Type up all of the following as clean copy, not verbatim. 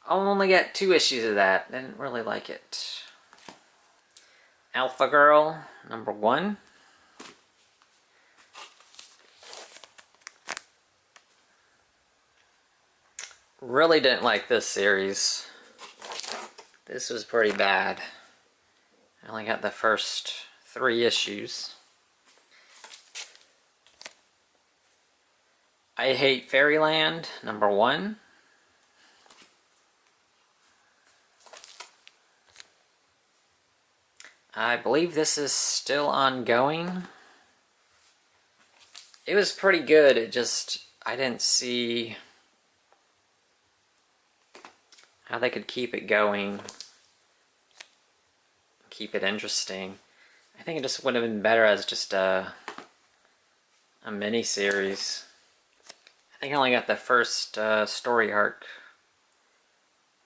only got 2 issues of that. Didn't really like it. Alpha Girl, number 1. Really didn't like this series. This was pretty bad. I only got the first 3 issues. I Hate Fairyland, number 1. I believe this is still ongoing. It was pretty good, it just, I didn't see how they could keep it going, keep it interesting. I think it just would have been better as just a mini-series. I think I only got the first story arc.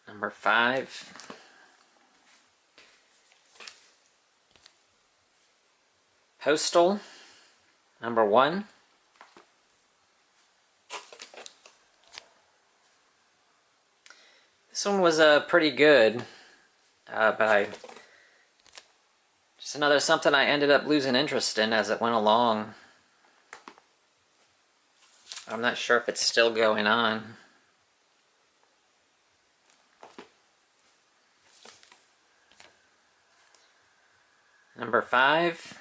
Number 5. Postal, number 1. This one was pretty good, but just another something I ended up losing interest in as it went along. I'm not sure if it's still going on. Number 5.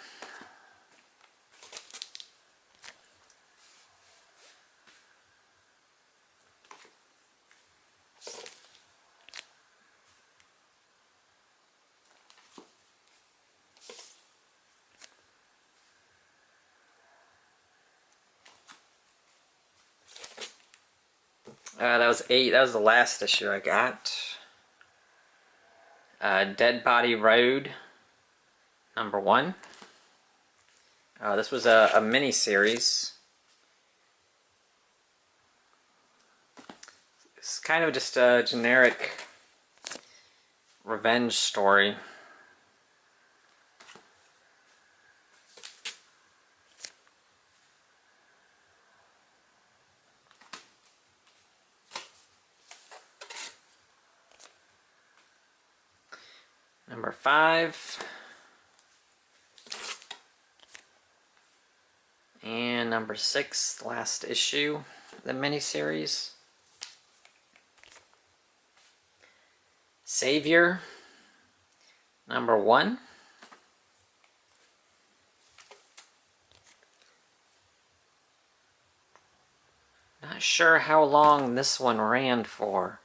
That was 8. That was the last issue I got. Dead Body Road, number 1. This was a mini-series. It's kind of just a generic revenge story. Number 5. And number 6, the last issue, the miniseries. Savior, number 1. Not sure how long this one ran for.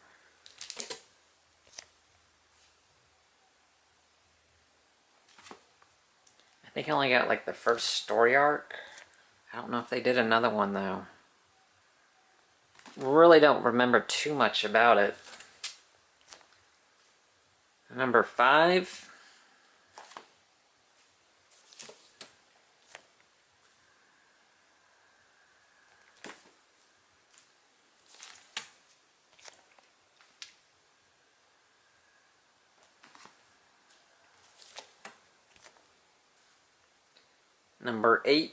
I think I only got like the first story arc. I don't know if they did another one though. Really don't remember too much about it. Number 5. Number 8,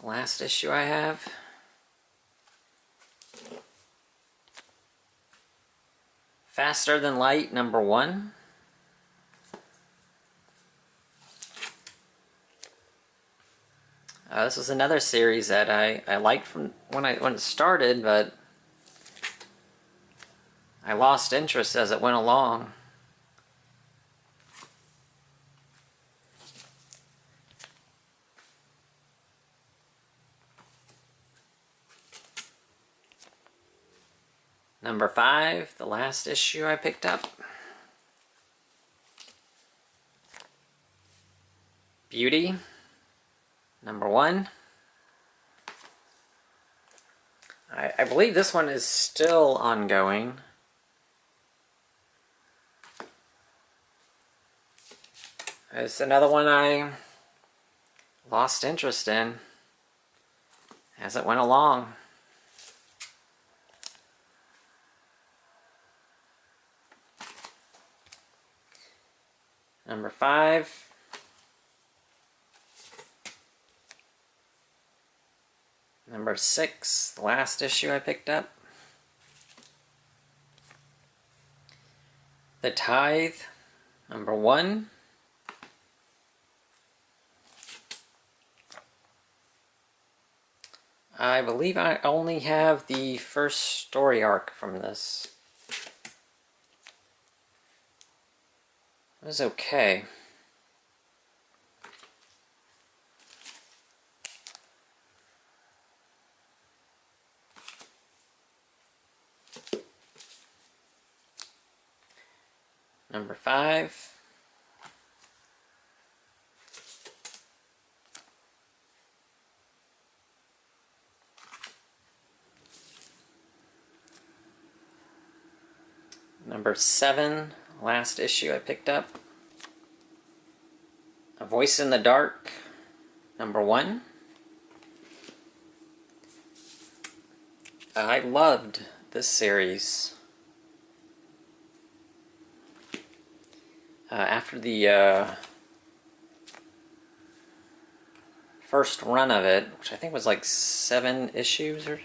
last issue I have. Faster Than Light, number 1. This was another series that I liked from when it started, but I lost interest as it went along. Number 5, the last issue I picked up. Beauty, number 1. I believe this one is still ongoing. It's another one I lost interest in as it went along. Number 5. Number 6, the last issue I picked up. The Tithe, number 1. I believe I only have the first story arc from this. It was okay. Number 5. Number 7, last issue I picked up. A Voice in the Dark, number 1. I loved this series. After the first run of it, which I think was like 7 issues or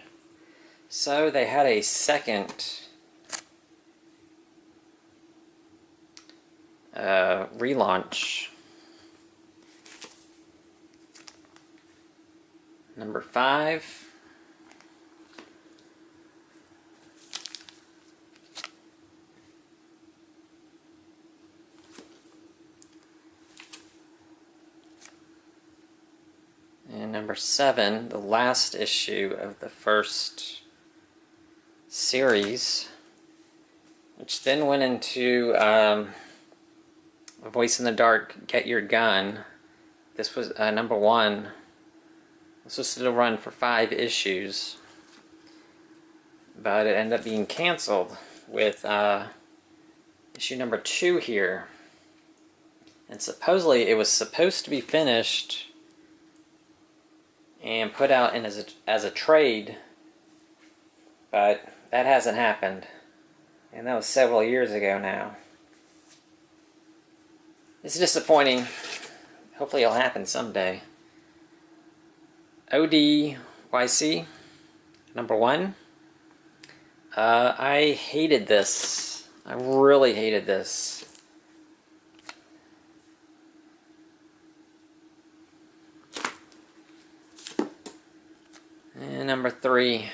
so, they had a second relaunch. Number 5. And number 7, the last issue of the first series, which then went into A Voice in the Dark, Get Your Gun. This was number 1. This was to run for 5 issues, but it ended up being canceled with issue number 2 here. And supposedly it was supposed to be finished and put out in as a trade, but that hasn't happened. And that was several years ago now. It's disappointing. Hopefully it'll happen someday. ODYC, number 1. I hated this. I really hated this. And number 3.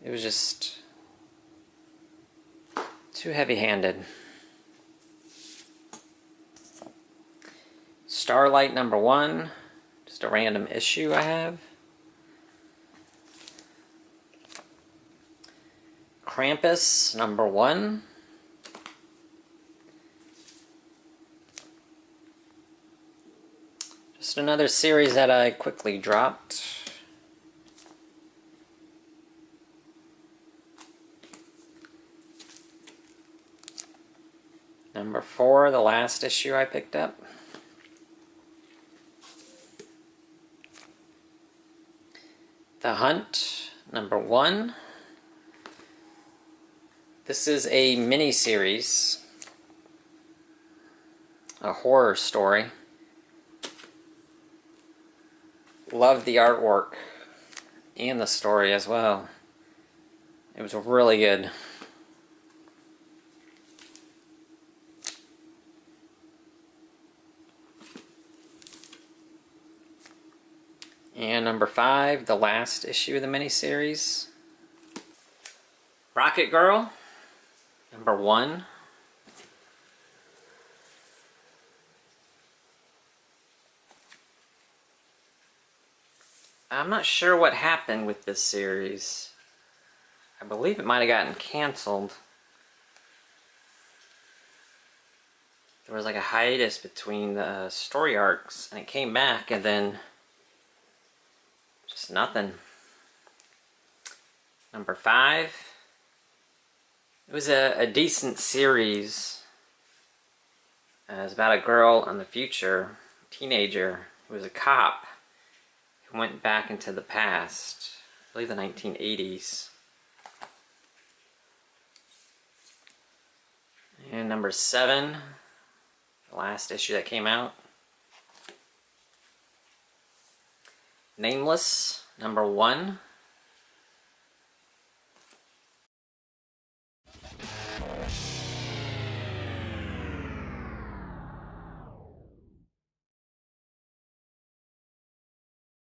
It was just too heavy-handed. Starlight, number 1. Just a random issue I have. Krampus, number 1. Just another series that I quickly dropped. Number 4, the last issue I picked up. The Hunt, number 1. This is a mini-series, a horror story. Loved the artwork and the story as well. It was really good. And number 5, the last issue of the miniseries. Rocket Girl, number 1. I'm not sure what happened with this series. I believe it might have gotten canceled. There was like a hiatus between the story arcs, and it came back, and then just nothing. Number 5. It was a decent series. It was about a girl in the future, teenager, who was a cop, who went back into the past, I believe the 1980s. And number 7, the last issue that came out. Nameless, number 1.